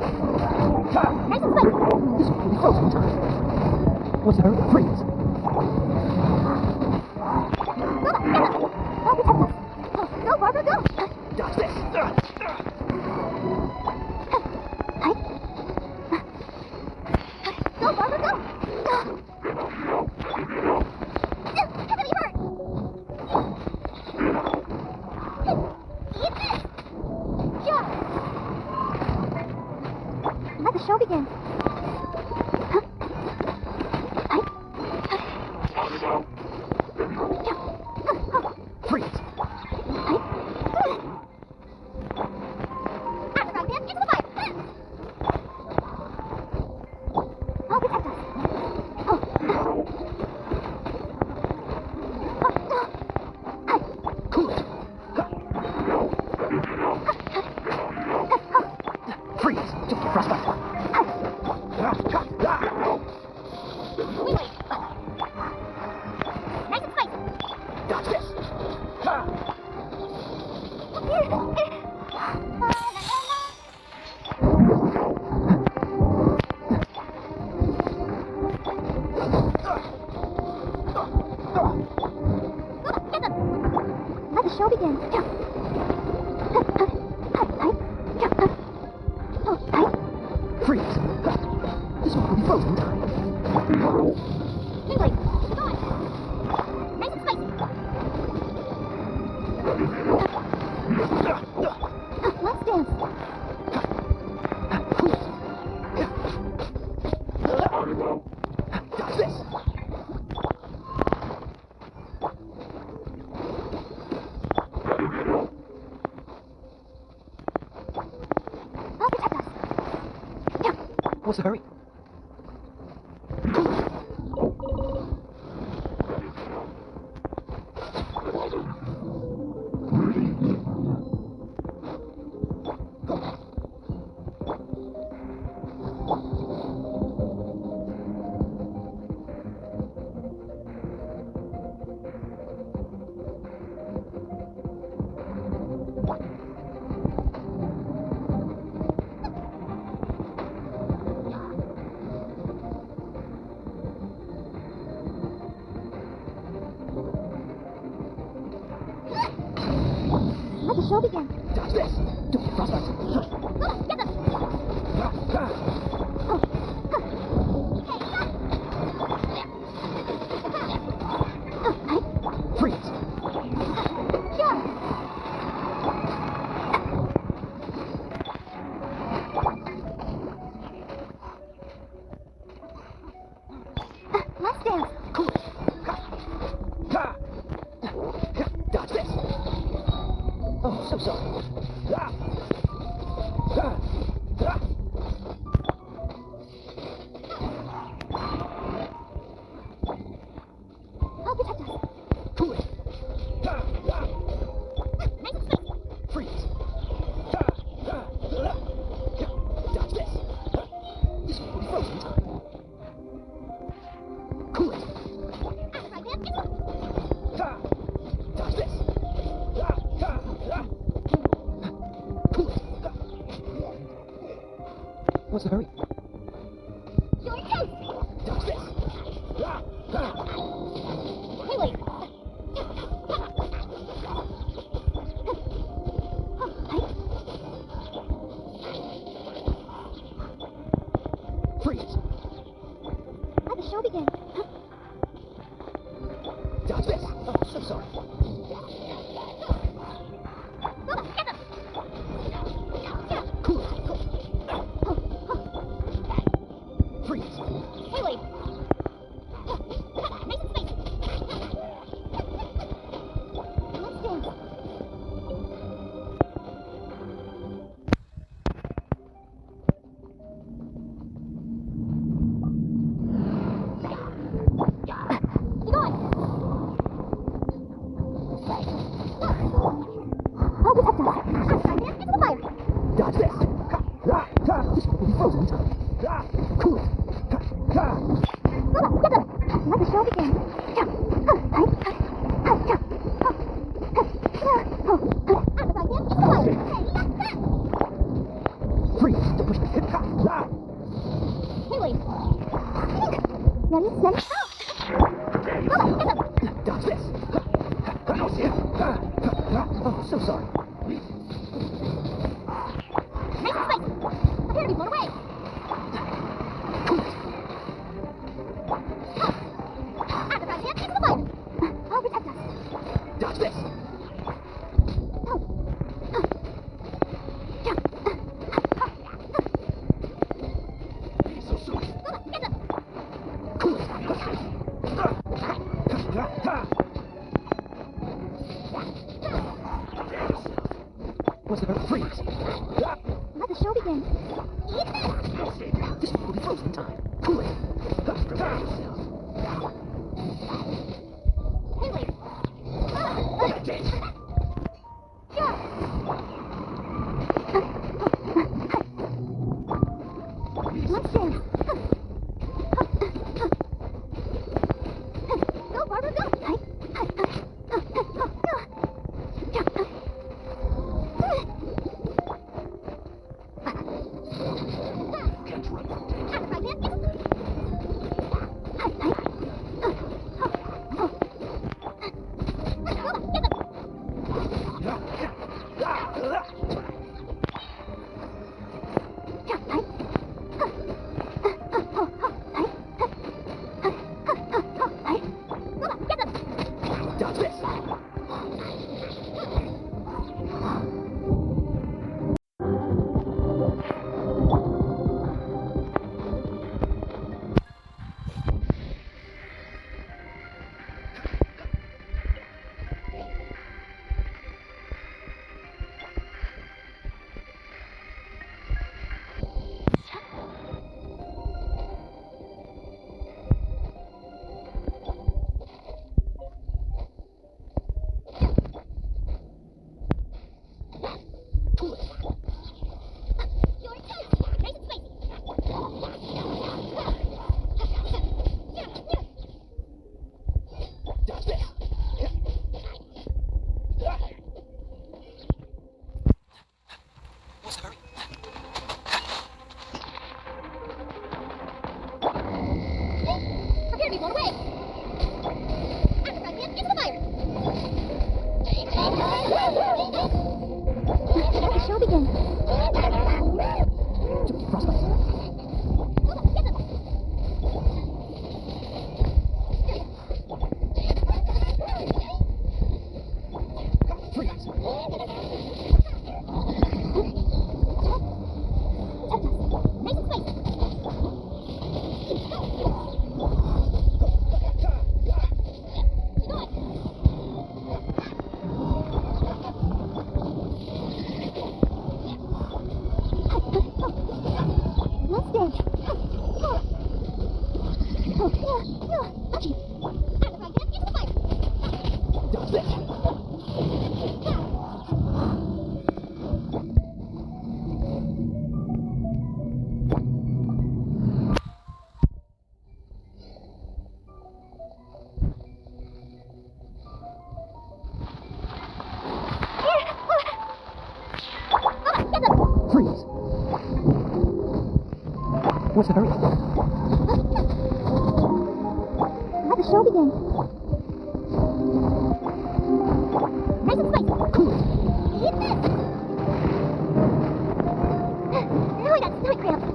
Nice and spicy. This will be frozen time. What's the hurry? Freeze. Go, get them. I'll protect us. Go, Barbara, go. Dodge this. Hi. Go, Barbara, go. You're gonna be hurt. Eat this. Yeah. Let the show begin. Freeze. After round dance, into the fire. I'll protect us. Cool it. Freeze. Don't get frostbite. We wait. Nice and spicy. Dodge this. Get them. Let the show begin. Freeze. This one will be frozen time. We wait. Go on. Nice and spicy. Let's dance. Dodge this. I'll protect us. What's the hurry? Let the show begin. Dodge this. Don't get frostbite. Get them. Freeze. Sure. Let's dance. Cool it. Dodge this. Oh, so sorry. I'll protect us. Cool it. Nice and spicy. Freeze. Dodge this. This one will be frozen time. Cool it. After round dance, into Dodge this. Cool it. What's the hurry? your toast. Dodge this. We wait. Freeze. Let the show begin. Dodge this. Oh, so sorry. Go, get them. Cool it. Freeze. We wait. Nice and spicy. Let's dance. Keep going. I'll protect us. After dance, into the fire. Dodge this. This one will be frozen time. Cool it. Go, get them. Let the show begin. After dance, into the fire. Freeze. Don't push Haley. Ready, set, go. Go, get them. Dodge this. Oh, so sorry. Nice and spicy. Appear to be blown away. Advertise hand into the fire. I'll protect us. Dodge this. So sorry. Go, get them. What's the matter? Freeze. Let the show begin. Eat this. This will be frozen in time. Cool it. Prepare yourself. Haley. That's it. Yeah. Let's dance. Go, Barbara, go. Can't run from danger. Advertise hand, get them. Go, get them. Dodge this. Your turn. Nice and spicy. Dodge this. What's the hurry? Prepare to be blown away. Advertise hand into the fire. Let the show begin. Frostbite. Go, get them. Freeze. Nice and spicy. Let's dance. Lucky. Advertise hand into the fire. Dodge this. Get them. Freeze. What's the hurry? Let the show begin. Nice and spicy. Cool it. Eat this. Now I got stomach cramps.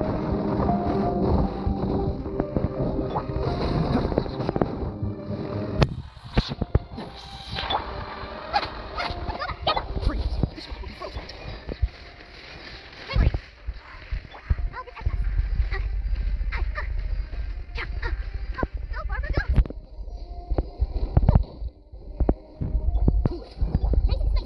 Freeze. This will be frozen in time. Haley. I'll protect us. Go, Barbara, go. Cool it. Nice and spicy.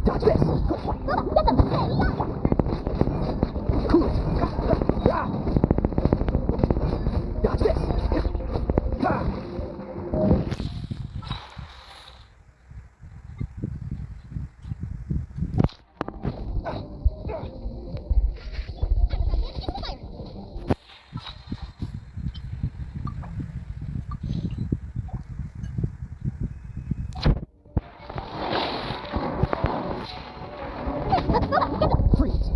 Dodge this! Get them! Cool it! Dodge this! Freeze!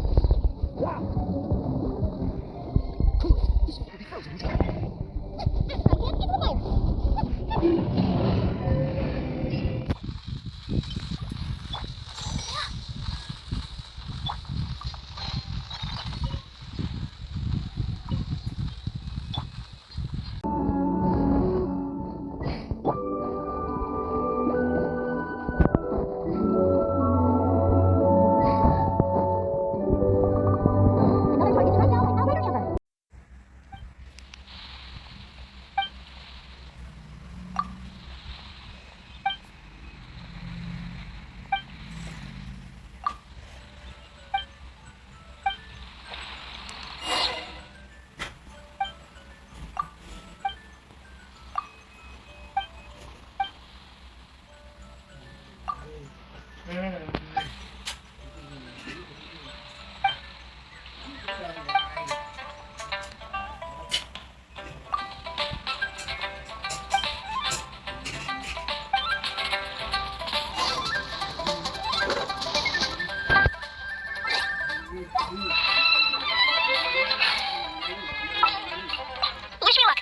Cool it! This will be frozen in time. Another target tracked down by Operator Amber. Wish me luck.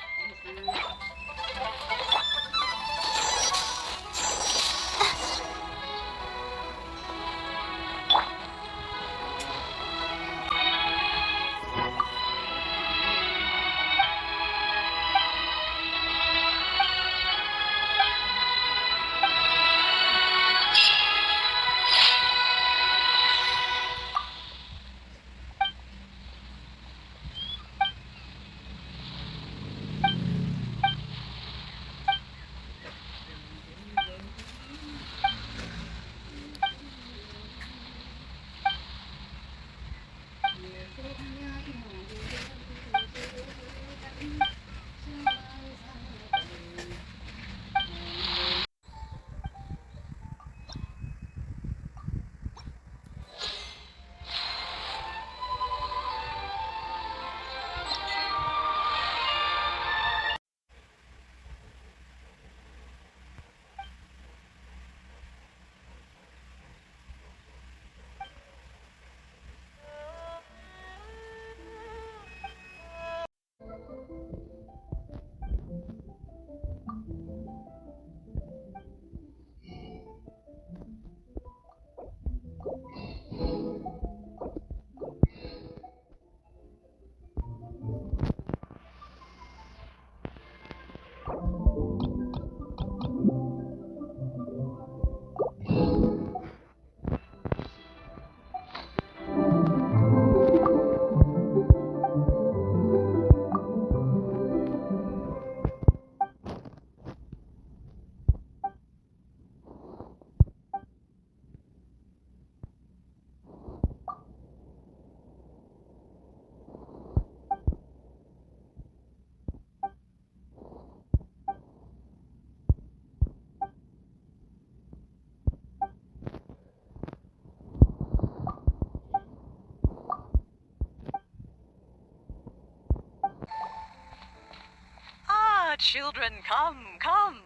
Children, come, come.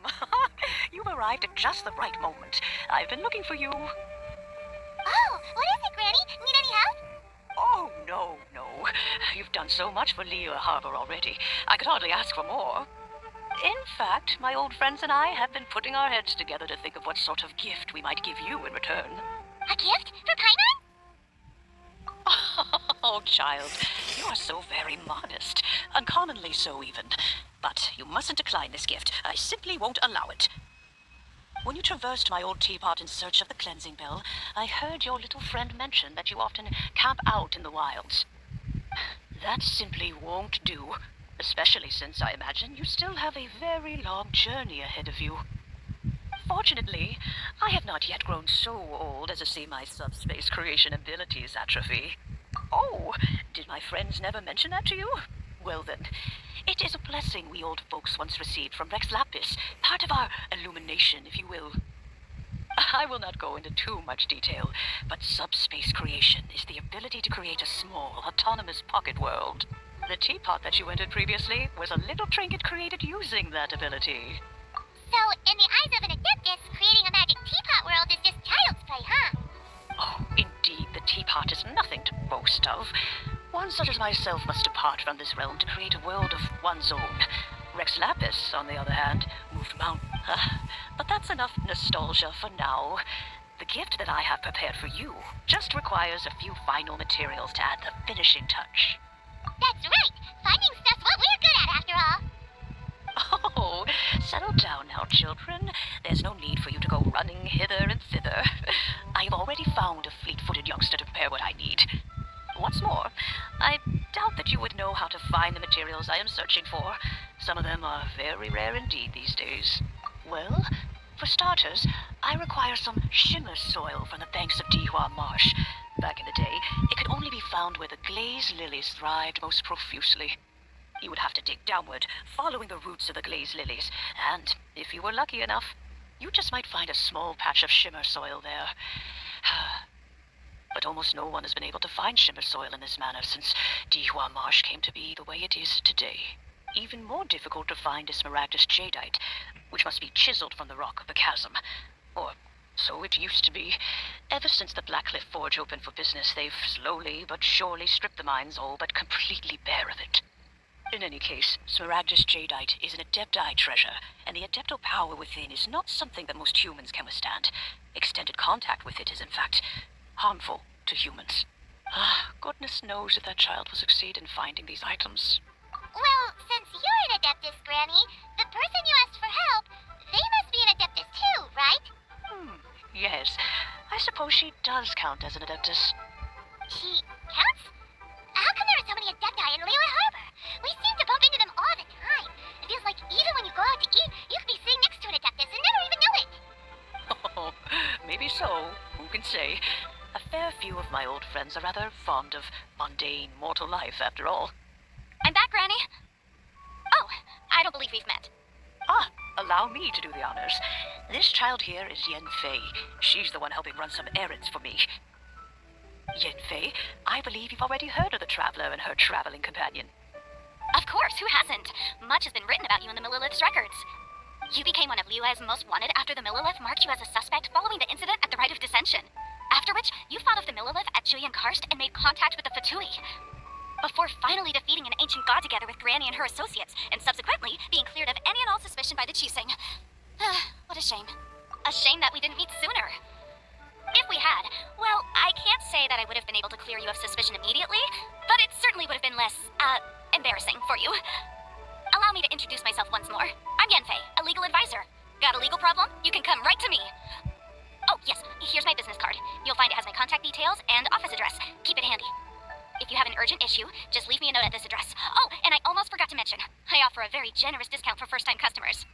You've arrived at just the right moment. I've been looking for you. Oh, what is it, Granny? Need any help? Oh, no, no. You've done so much for Lea Harbor already. I could hardly ask for more. In fact, my old friends and I have been putting our heads together to think of what sort of gift we might give you in return. A gift? For Paimon? Oh, child, you are so very modest. Uncommonly so, even. But you mustn't decline this gift. I simply won't allow it. When you traversed my old teapot in search of the cleansing bell, I heard your little friend mention that you often camp out in the wilds. That simply won't do, especially since I imagine you still have a very long journey ahead of you. Fortunately, I have not yet grown so old as to see my subspace creation abilities atrophy. Oh, did my friends never mention that to you? Well then, it is a blessing we old folks once received from Rex Lapis, part of our illumination, if you will. I will not go into too much detail, but subspace creation is the ability to create a small, autonomous pocket world. The teapot that you entered previously was a little trinket created using that ability. So, in the eyes of an Adeptus, creating a magic teapot world is just child's play, huh? Oh, indeed, the teapot is nothing to boast of. One such as myself must depart from this realm to create a world of one's own. Rex Lapis, on the other hand, moved mountains. But that's enough nostalgia for now. The gift that I have prepared for you just requires a few final materials to add the finishing touch. That's right! Finding stuff's what we're good at, after all! Oh, settle down now, children. There's no need for you to go running hither and thither. I have already found a fleet-footed youngster to prepare what I need. What's more, I doubt that you would know how to find the materials I am searching for. Some of them are very rare indeed these days. Well, for starters, I require some shimmer soil from the banks of Dihua Marsh. Back in the day, it could only be found where the glazed lilies thrived most profusely. You would have to dig downward, following the roots of the glazed lilies, and, if you were lucky enough, you just might find a small patch of shimmer soil there. But almost no one has been able to find shimmer soil in this manner since Dihua Marsh came to be the way it is today. Even more difficult to find is smaragdus jadeite, which must be chiseled from the rock of the chasm. Or so it used to be. Ever since the Blackcliff Forge opened for business, they've slowly but surely stripped the mines all but completely bare of it. In any case, smaragdus jadeite is an Adepti treasure, and the Adepto power within is not something that most humans can withstand. Extended contact with it is, in fact, harmful to humans. Goodness knows if that child will succeed in finding these items. Well, since you're an Adeptus, Granny, the person you asked for help, they must be an Adeptus too, right? Yes. I suppose she does count as an Adeptus. She counts? How come there are so many Adepti in Liyue Harbor? We seem to bump into them all the time. It feels like even when you go out to eat, you could be sitting next to an Adeptus and never even know it. Oh, maybe so. Who can say? A fair few of my old friends are rather fond of mundane mortal life, after all. I'm back, Granny. Oh, I don't believe we've met. Allow me to do the honors. This child here is Yen Fei. She's the one helping run some errands for me. Yen Fei, I believe you've already heard of the Traveler and her traveling companion. Of course, who hasn't? Much has been written about you in the Millilith's records. You became one of Liyue's most wanted after the Millilith marked you as a suspect following the incident at the Rite of Dissension. After which, you fought off the Millilith at Julian Karst and made contact with the Fatui. Before finally defeating an ancient god together with Granny and her associates, and subsequently being cleared of any and all suspicion by the Chising. What a shame. A shame that we didn't meet sooner. If we had, well, I can't say that I would have been able to clear you of suspicion immediately, but it certainly would have been less, embarrassing for you. Allow me to introduce myself once more. I'm Yanfei, a legal advisor. Got a legal problem? You can come right to me. Oh, yes, here's my business card. You'll find it has my contact details and office address. Keep it handy. If you have an urgent issue, just leave me a note at this address. Oh, and I almost forgot to mention, I offer a very generous discount for first-time customers.